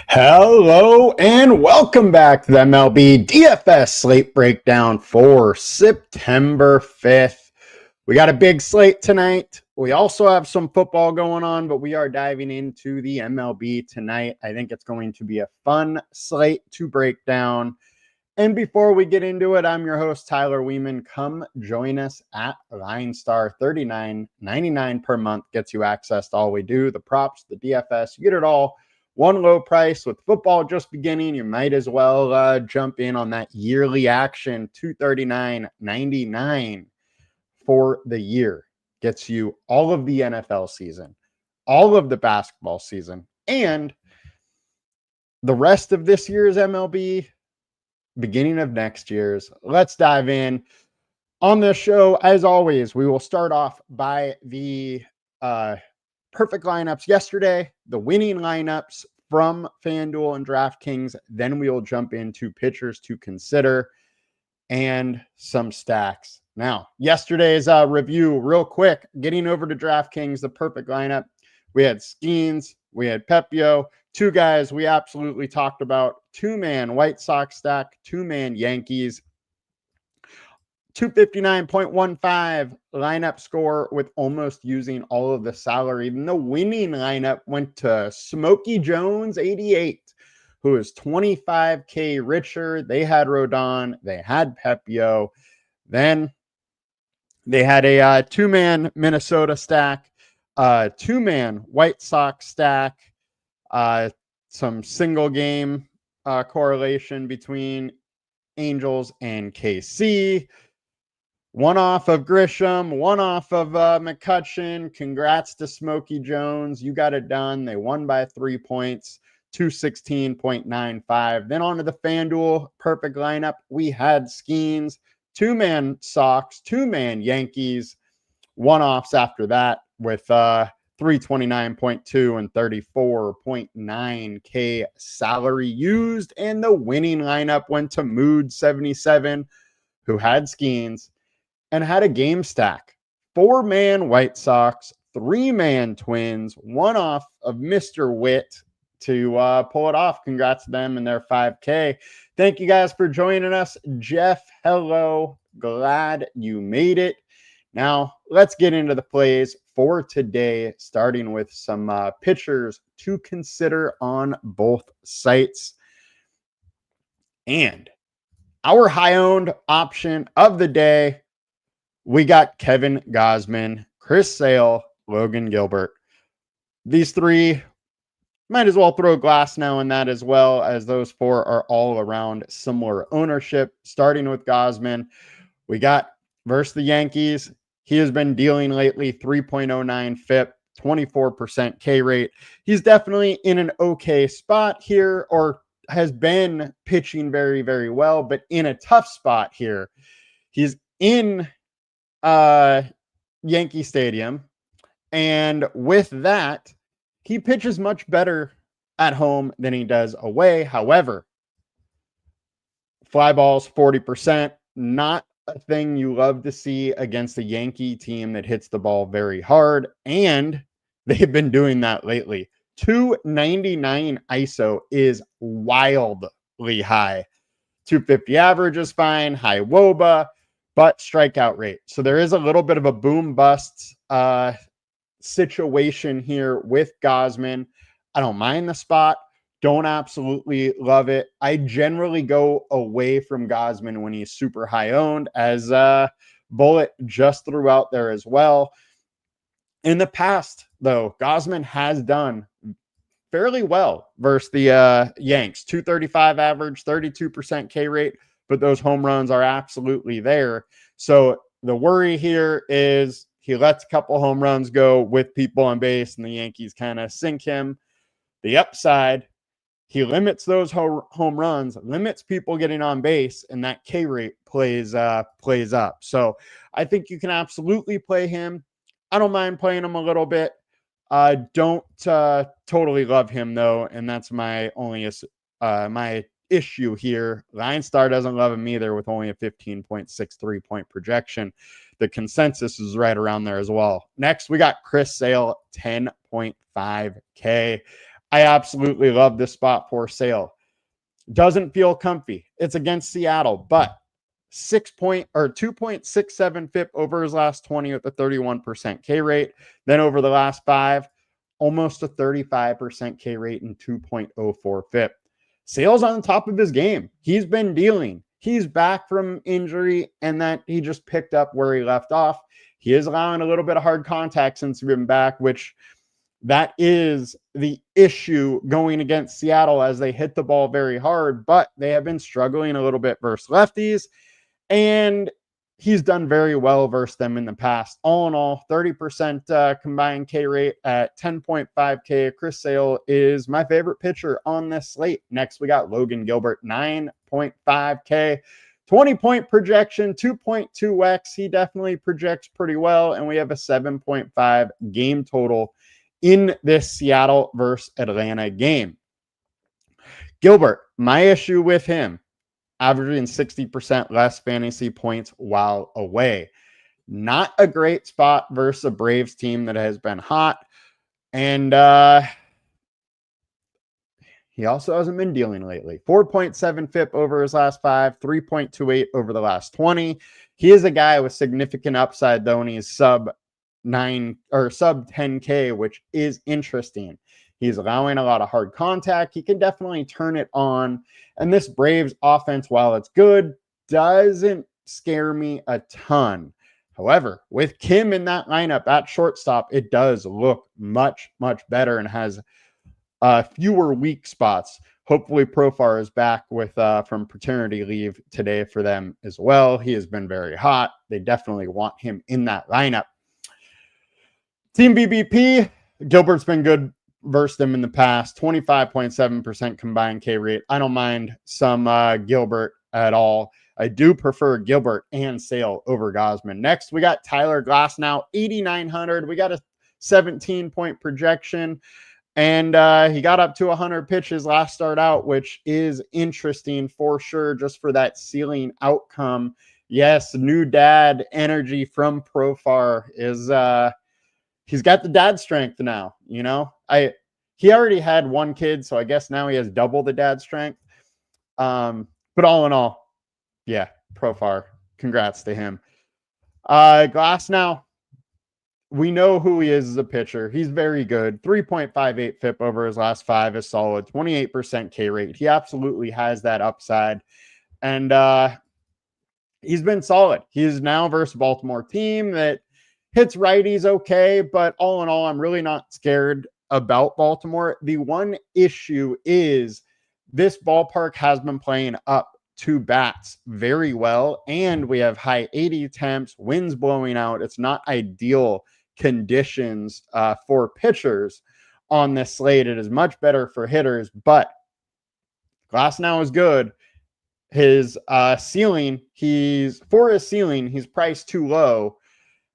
Hello and welcome back to the MLB DFS slate breakdown for September 5th. We got a big slate tonight. We also have some football going on, but we are diving into the MLB tonight. I think it's going to be a fun slate to break down. And before we get into it, I'm your host, Tyler Wiemann. Come join us at LineStar. $39.99 per month gets you access to all we do, the props, the DFS. You get it all. One low price. With football just beginning, you might as well jump in on that yearly action. $239.99 for the year. Gets you all of the NFL season, all of the basketball season, and the rest of this year's MLB, beginning of next year's. Let's dive in. On this show, as always, we will start off by the perfect lineups yesterday, the winning lineups from FanDuel and DraftKings. Then we will jump into pitchers to consider and some stacks. Now, yesterday's review, real quick, getting over to DraftKings, the perfect lineup. We had Skeens, we had Pepio, two guys we absolutely talked about, two-man White Sox stack, two-man Yankees, 259.15 lineup score with almost using all of the salary. Even the winning lineup went to Smokey Jones, 88, who is $25K richer. They had Rodon, they had Pepio. Then they had a two-man Minnesota stack, two-man White Sox stack, some single game correlation between Angels and KC. One off of Grisham, one off of McCutcheon. Congrats to Smokey Jones. You got it done. They won by 3 points, 216.95. Then on to the FanDuel perfect lineup. We had Skeens, two-man Sox, two-man Yankees, one-offs after that with 329.2 and 34.9K salary used. And the winning lineup went to Mood 77, who had Skeens and had a game stack. Four-man White Sox, three-man Twins, one off of Mr. Witt to pull it off. Congrats to them and their 5K. Thank you guys for joining us. Jeff, hello. Glad you made it. Now, let's get into the plays for today, starting with some pitchers to consider on both sites. And our high-owned option of the day, we got Kevin Gausman, Chris Sale, Logan Gilbert. These three, might as well throw a glass now in that, as well as those four are all around similar ownership. Starting with Gausman, we got versus the Yankees. He has been dealing lately, 3.09 FIP, 24% K rate. He's definitely in an okay spot here, or has been pitching very, very well, but in a tough spot here. He's in Yankee Stadium, and with that, he pitches much better at home than he does away. However, fly balls 40%, not a thing you love to see against a Yankee team that hits the ball very hard, and they've been doing that lately. 299 ISO is wildly high. 250 average is fine, high WOBA, but strikeout rate. So there is a little bit of a boom bust situation here with Gausman. I don't mind the spot. Don't absolutely love it. I generally go away from Gausman when he's super high owned, as Bullet just threw out there as well. In the past, though, Gausman has done fairly well versus the Yanks. 235 average, 32% K rate, but those home runs are absolutely there. So the worry here is he lets a couple home runs go with people on base, and the Yankees kind of sink him. The upside, he limits those home runs, limits people getting on base, and that K rate plays up. So I think you can absolutely play him. I don't mind playing him a little bit. Don't totally love him, though, and that's my only my issue here. LineStar doesn't love him either, with only a 15.63 point projection. The consensus is right around there as well. Next, we got Chris Sale, 10.5K. I absolutely love this spot for Sale. Doesn't feel comfy. It's against Seattle, but 2.67 FIP over his last 20 with a 31% K rate. Then over the last 5, almost a 35% K rate and 2.04 FIP. Sale's on top of his game. He's been dealing. He's back from injury, and that he just picked up where he left off. He is allowing a little bit of hard contact since he's been back, which that is the issue going against Seattle as they hit the ball very hard, but they have been struggling a little bit versus lefties, and he's done very well versus them in the past. All in all, 30% combined K rate at 10.5K. Chris Sale is my favorite pitcher on this slate. Next, we got Logan Gilbert, 9.5K. 20-point projection, 2.2x. He definitely projects pretty well, and we have a 7.5 game total in this Seattle versus Atlanta game. Gilbert, my issue with him, averaging 60% less fantasy points while away. Not a great spot versus a Braves team that has been hot. And he also hasn't been dealing lately. 4.7 FIP over his last 5, 3.28 over the last 20. He is a guy with significant upside, though, and he's sub 10K, which is interesting. He's allowing a lot of hard contact. He can definitely turn it on. And this Braves offense, while it's good, doesn't scare me a ton. However, with Kim in that lineup at shortstop, it does look much, much better and has fewer weak spots. Hopefully Profar is back with from paternity leave today for them as well. He has been very hot. They definitely want him in that lineup. Team BBP, Gilbert's been good versus them in the past. 25.7% combined K rate. I don't mind some Gilbert at all. I do prefer Gilbert and Sale over Gausman. Next, we got Tyler Glasnow, 8,900. We got a 17-point projection, and he got up to 100 pitches last start out, which is interesting for sure, just for that ceiling outcome. Yes, new dad energy from Profar is he's got the dad strength now. You know, he already had one kid, so I guess now he has double the dad strength. But all in all, yeah, Profar, congrats to him. Glasnow, we know who he is as a pitcher. He's very good. 3.58 FIP over his last 5 is solid. 28% K rate. He absolutely has that upside. And he's been solid. He is now versus Baltimore team that hits righties okay, but all in all, I'm really not scared about Baltimore. The one issue is this ballpark has been playing up to bats very well, and we have high 80 temps, winds blowing out. It's not ideal conditions for pitchers on this slate. It is much better for hitters, but Glasnow is good. His ceiling, he's priced too low,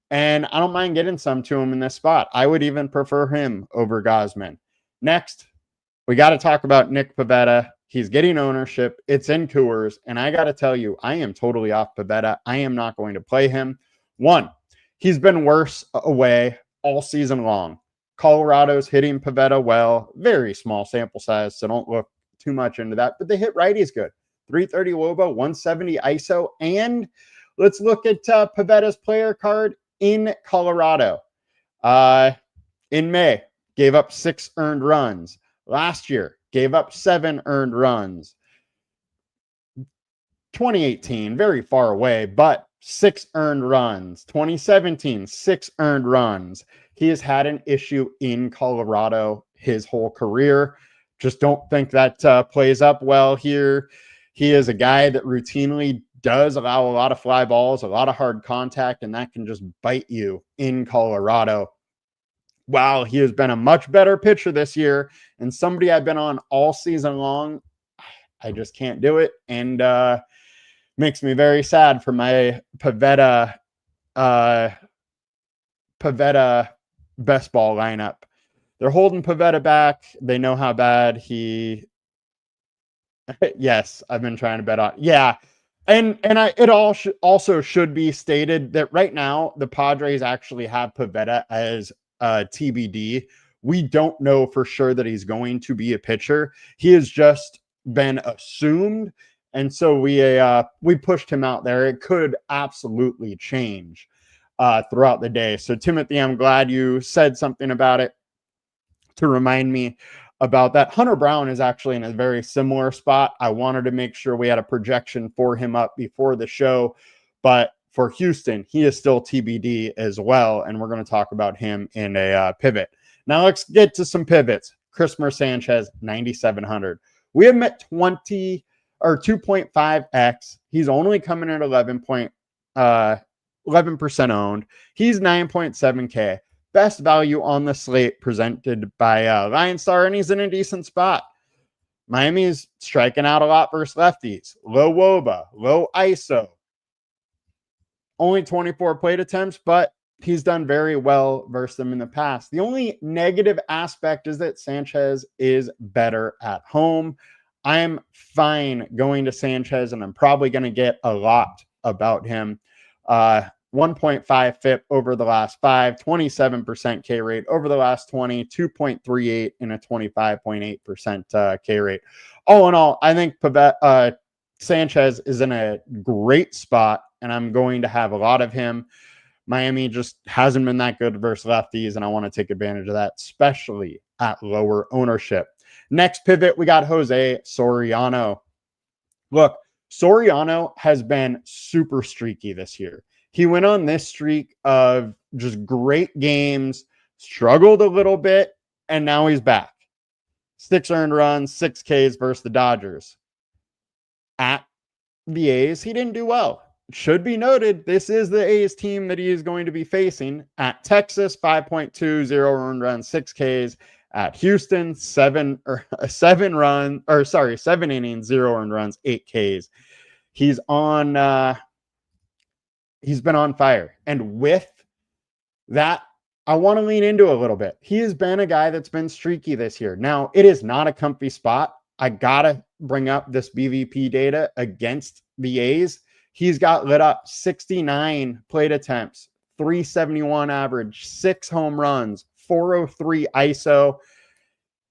and I don't mind getting some to him in this spot. I would even prefer him over Gausman. Next, we got to talk about Nick Pivetta. He's getting ownership. It's in Coors. And I got to tell you, I am totally off Pivetta. I am not going to play him. One, he's been worse away all season long. Colorado's hitting Pivetta well. Very small sample size, so don't look too much into that. But they hit righties good. 330 Woba, 170 ISO. And let's look at Pivetta's player card in Colorado. In May, gave up 6 earned runs. Last year, gave up 7 earned runs. 2018, very far away, but 6 earned runs. 2017, 6 earned runs. He has had an issue in Colorado his whole career. Just don't think that plays up well here. He is a guy that routinely does allow a lot of fly balls, a lot of hard contact, and that can just bite you in Colorado. Wow, he has been a much better pitcher this year, and somebody I've been on all season long. I just can't do it, and makes me very sad for my Pivetta best ball lineup. They're holding Pivetta back. They know how bad he. Yes, I've been trying to bet on. Yeah, and it also should be stated that right now the Padres actually have Pivetta as TBD, We don't know for sure that he's going to be a pitcher. He has just been assumed. And so we pushed him out there. It could absolutely change throughout the day. So Timothy, I'm glad you said something about it to remind me about that. Hunter Brown is actually in a very similar spot. I wanted to make sure we had a projection for him up before the show, but for Houston, he is still TBD as well, and we're going to talk about him in a pivot. Now let's get to some pivots. Christopher Sanchez, 9,700. We have met 20 or 2.5x. He's only coming at 11% owned. He's 9.7K. Best value on the slate presented by LineStar, and he's in a decent spot. Miami's striking out a lot versus lefties. Low WOBA, low ISO. Only 24 plate attempts, but he's done very well versus them in the past. The only negative aspect is that Sanchez is better at home. I'm fine going to Sanchez, and I'm probably going to get a lot about him. 1.5 FIP over the last 5, 27% K rate over the last 20, 2.38 and a 25.8% K rate. All in all, I think Sanchez is in a great spot, and I'm going to have a lot of him. Miami just hasn't been that good versus lefties, and I want to take advantage of that, especially at lower ownership. Next pivot, we got Jose Soriano. Look, Soriano has been super streaky this year. He went on this streak of just great games, struggled a little bit, and now he's back. 6 earned runs, 6 Ks versus the Dodgers. At the A's, he didn't do well. It should be noted, this is the A's team that he is going to be facing. At Texas, 5.2, 0 earned runs, 6 Ks. At Houston, 7 innings, 0 earned runs, 8 Ks. He's been on fire. And with that, I want to lean into a little bit. He has been a guy that's been streaky this year. Now, it is not a comfy spot. I got to bring up this BVP data against the A's. He's got lit up 69 plate attempts, 371 average, 6 home runs, 403 ISO.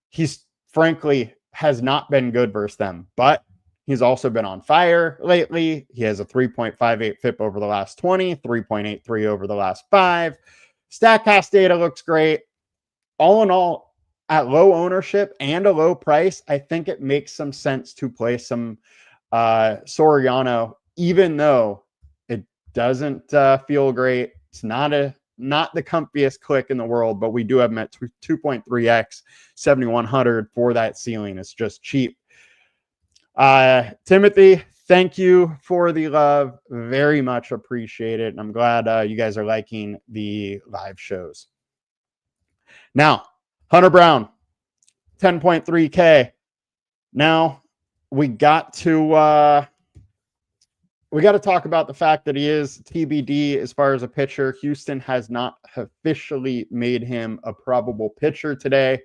He's frankly has not been good versus them, but he's also been on fire lately. He has a 3.58 FIP over the last 20, 3.83 over the last 5. StatCast data looks great. All in all, at low ownership and a low price, I think it makes some sense to play some Soriano, even though it doesn't feel great. It's not the comfiest click in the world, but we do have him at 2.3x, 7,100 for that ceiling. It's just cheap. Timothy, thank you for the love. Very much appreciate it. And I'm glad you guys are liking the live shows. Now, Hunter Brown, 10.3K. Now, we got to talk about the fact that he is TBD as far as a pitcher. Houston has not officially made him a probable pitcher today.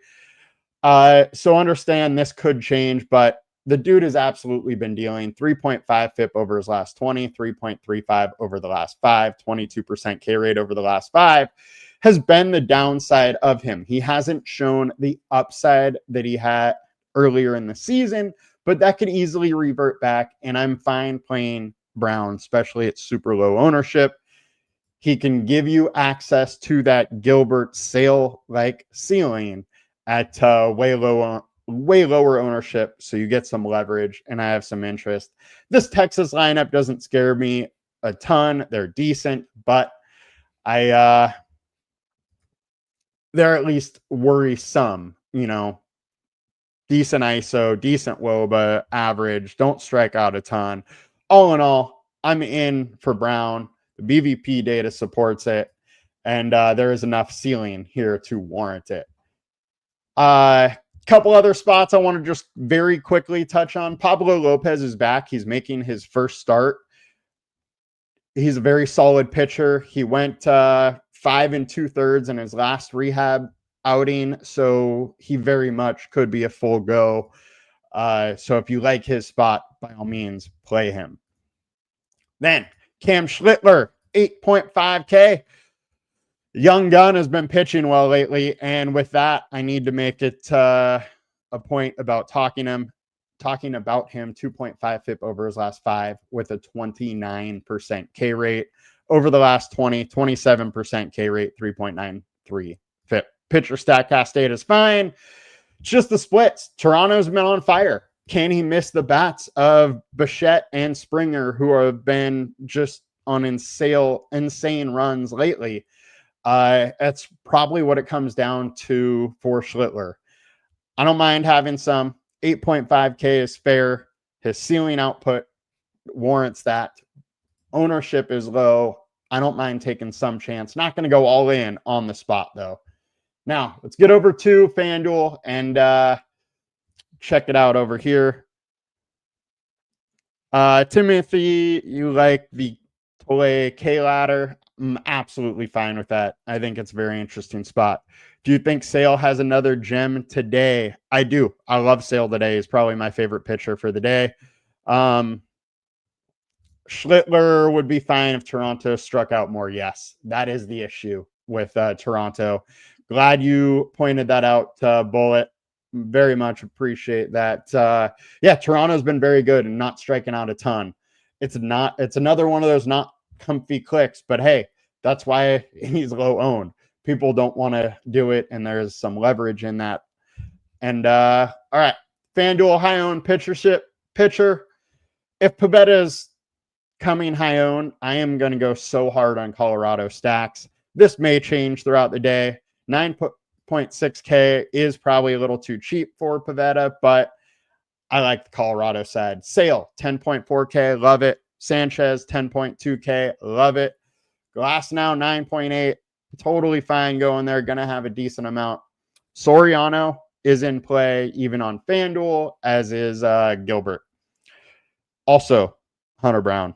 So understand this could change, but the dude has absolutely been dealing 3.5 FIP over his last 20, 3.35 over the last 5, 22% K rate over the last 5 has been the downside of him. He hasn't shown the upside that he had earlier in the season, but that could easily revert back, and I'm fine playing Brown, especially at super low ownership. He can give you access to that Gilbert Sale-like ceiling at way lower ownership, so you get some leverage, and I have some interest. This Texas lineup doesn't scare me a ton. They're decent, but they're at least worrisome, decent ISO, decent WOBA, average, don't strike out a ton. All in all, I'm in for Brown. The BVP data supports it, and there is enough ceiling here to warrant it. Couple other spots I want to just very quickly touch on. Pablo Lopez is back. He's making his first start. He's a very solid pitcher. He went 5 2/3 in his last rehab outing, so he very much could be a full go. So if you like his spot, by all means, play him. Then Cam Schlittler, 8.5K. Young Gun has been pitching well lately, and with that, I need to make it a point about talking about him. 2.5 FIP over his last 5 with a 29% K rate over the last 20, 27% K rate, 3.93 FIP. Pitcher Statcast data is fine. It's just the splits. Toronto's been on fire. Can he miss the bats of Bichette and Springer, who have been just on insane runs lately? That's probably what it comes down to for Schlittler. I don't mind having some. 8.5K is fair. His ceiling output warrants that. Ownership is low. I don't mind taking some chance. Not going to go all in on the spot, though. Now, let's get over to FanDuel and check it out over here. Timothy, you like the Tole K ladder? I'm absolutely fine with that. I think it's a very interesting spot. Do you think Sale has another gem today? I do. I love Sale today. He's probably my favorite pitcher for the day. Schlittler would be fine if Toronto struck out more. Yes, that is the issue with Toronto. Glad you pointed that out, Bullet. Very much appreciate that. Yeah, Toronto's been very good and not striking out a ton. It's another one of those not comfy clicks, but hey, that's why he's low owned. People don't want to do it, and there's some leverage in that. And all right, FanDuel high owned pitcher. If Pavetta's coming high owned, I am going to go so hard on Colorado stacks. This may change throughout the day. 9.6K is probably a little too cheap for Pavetta, but I like the Colorado side. Sale, 10.4K, love it. Sanchez, 10.2K, love it. Glasnow, 9.8, totally fine going there. Going to have a decent amount. Soriano is in play even on FanDuel, as is Gilbert. Also, Hunter Brown.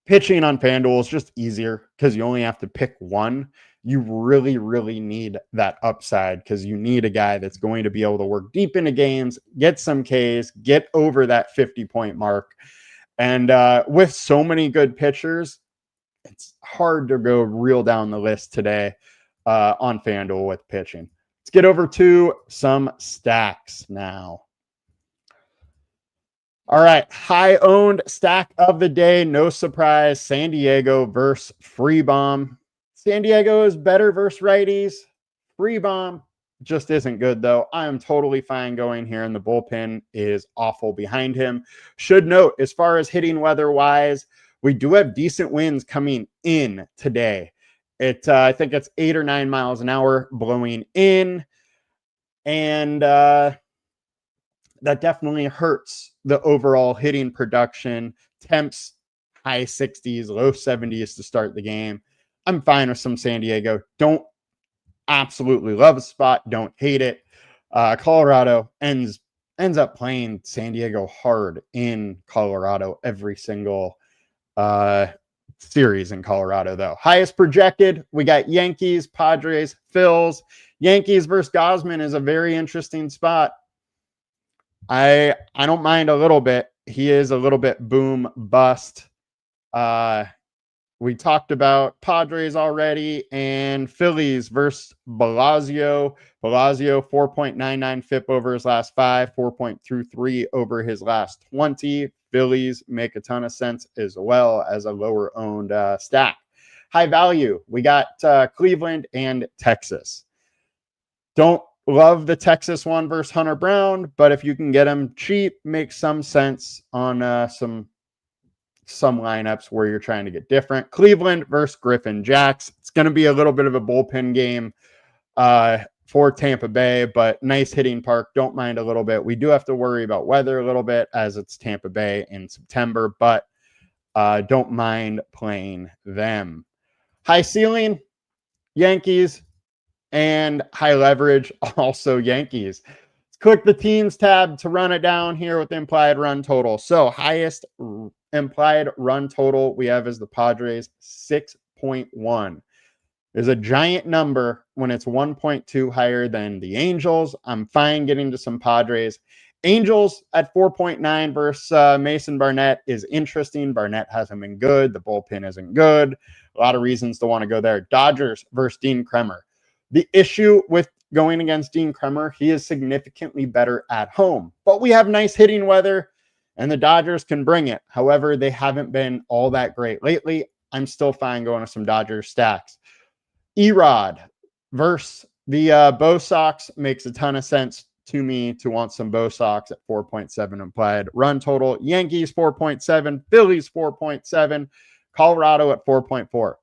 Pitching on FanDuel is just easier because you only have to pick one. You really, really need that upside because you need a guy that's going to be able to work deep into games, get some Ks, get over that 50-point mark. And with so many good pitchers, it's hard to go real down the list today on FanDuel with pitching. Let's get over to some stacks now. All right, high-owned stack of the day. No surprise, San Diego versus Freebomb. San Diego is better versus righties. Freebomb just isn't good, though. I am totally fine going here, and the bullpen is awful behind him. Should note, as far as hitting weather-wise, we do have decent winds coming in today. I think it's 8 or 9 miles an hour blowing in, and that definitely hurts the overall hitting production. Temps, high 60s, low 70s to start the game. I'm fine with some San Diego. Don't absolutely love a spot. Don't hate it. Colorado ends up playing San Diego hard in Colorado every single series in Colorado, though. Highest projected, we got Yankees, Padres, Phils. Yankees versus Gausman is a very interesting spot. I don't mind a little bit. He is a little bit boom bust. We talked about Padres already, and Phillies versus Bellagio. Bellagio, 4.99 FIP over his last 5, 4.23 over his last 20. Phillies make a ton of sense as well as a lower-owned stack. High value, we got Cleveland and Texas. Don't love the Texas one versus Hunter Brown, but if you can get him cheap, makes some sense on some lineups where you're trying to get different. Cleveland versus Griffin Jacks. It's going to be a little bit of a bullpen game for Tampa Bay, but nice hitting park. Don't mind a little bit. We do have to worry about weather a little bit as it's Tampa Bay in September, but don't mind playing them. High ceiling, Yankees, and high leverage, also Yankees. Let's click the teams tab to run it down here with the implied run total. So highest implied run total we have is the Padres, 6.1. There's a giant number when it's 1.2 higher than the Angels. I'm fine getting to some Padres. Angels at 4.9 versus Mason Barnett is interesting. Barnett hasn't been good. The bullpen isn't good. A lot of reasons to want to go there. Dodgers versus Dean Kremer. The issue with going against Dean Kremer, he is significantly better at home. But we have nice hitting weather, and the Dodgers can bring it. However, they haven't been all that great lately. I'm still fine going with some Dodgers stacks. Erod versus the Bo Sox makes a ton of sense to me to want some Bo Sox at 4.7 implied run total. Yankees 4.7, Phillies 4.7, Colorado at 4.4.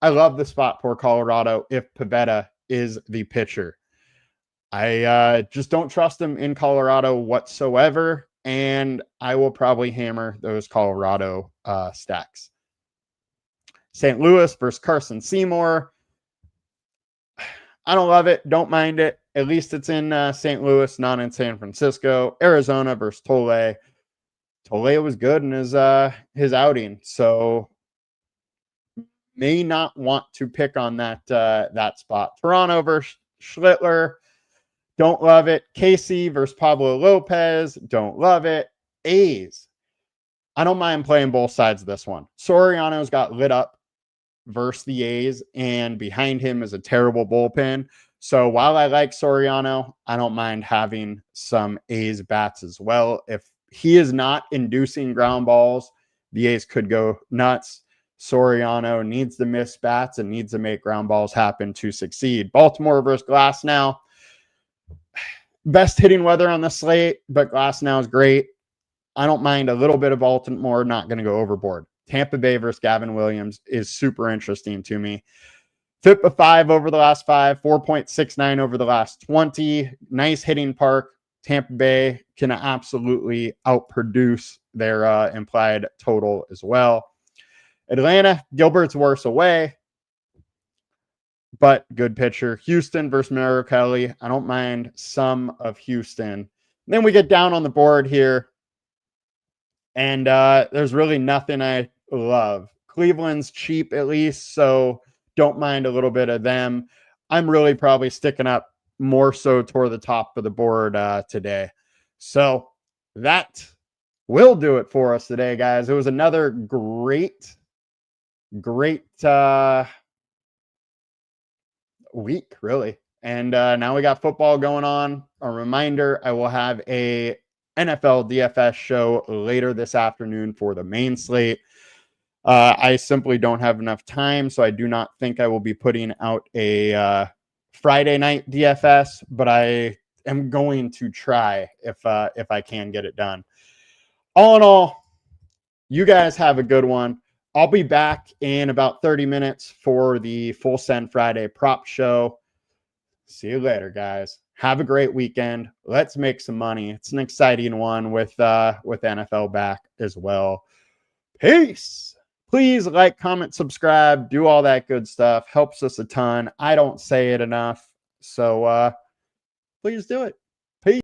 I love the spot for Colorado if Pivetta is the pitcher. I just don't trust him in Colorado whatsoever, and I will probably hammer those Colorado stacks. St. Louis versus Carson Seymour. I don't love it. Don't mind it. At least it's in St. Louis, not in San Francisco. Arizona versus Tole. Tole was good in his outing, so may not want to pick on that spot. Toronto versus Schlittler. Don't love it. Casey versus Pablo Lopez. Don't love it. A's. I don't mind playing both sides of this one. Soriano's got lit up versus the A's, and behind him is a terrible bullpen. So while I like Soriano, I don't mind having some A's bats as well. If he is not inducing ground balls, the A's could go nuts. Soriano needs to miss bats and needs to make ground balls happen to succeed. Baltimore versus Glasnow. Best hitting weather on the slate, but Glasnow is great. I don't mind a little bit of Baltimore, not going to go overboard. Tampa Bay versus Gavin Williams is super interesting to me. FIP of 5 over the last 5, 4.69 over the last 20. Nice hitting park. Tampa Bay can absolutely outproduce their implied total as well. Atlanta, Gilbert's worse away, but good pitcher. Houston versus Merrill Kelly. I don't mind some of Houston. Then we get down on the board here, and there's really nothing I love. Cleveland's cheap at least, so don't mind a little bit of them. I'm really probably sticking up more so toward the top of the board today. So that will do it for us today, guys. It was another great week, really. And now we got football going on. A reminder, I will have a NFL DFS show later this afternoon for the main slate. I simply don't have enough time, so I do not think I will be putting out a Friday night DFS, but I am going to try if I can get it done. All in all, you guys have a good one. I'll be back in about 30 minutes for the Full Send Friday prop show. See you later, guys. Have a great weekend. Let's make some money. It's an exciting one with NFL back as well. Peace. Please like, comment, subscribe, do all that good stuff. Helps us a ton. I don't say it enough. So please do it. Peace.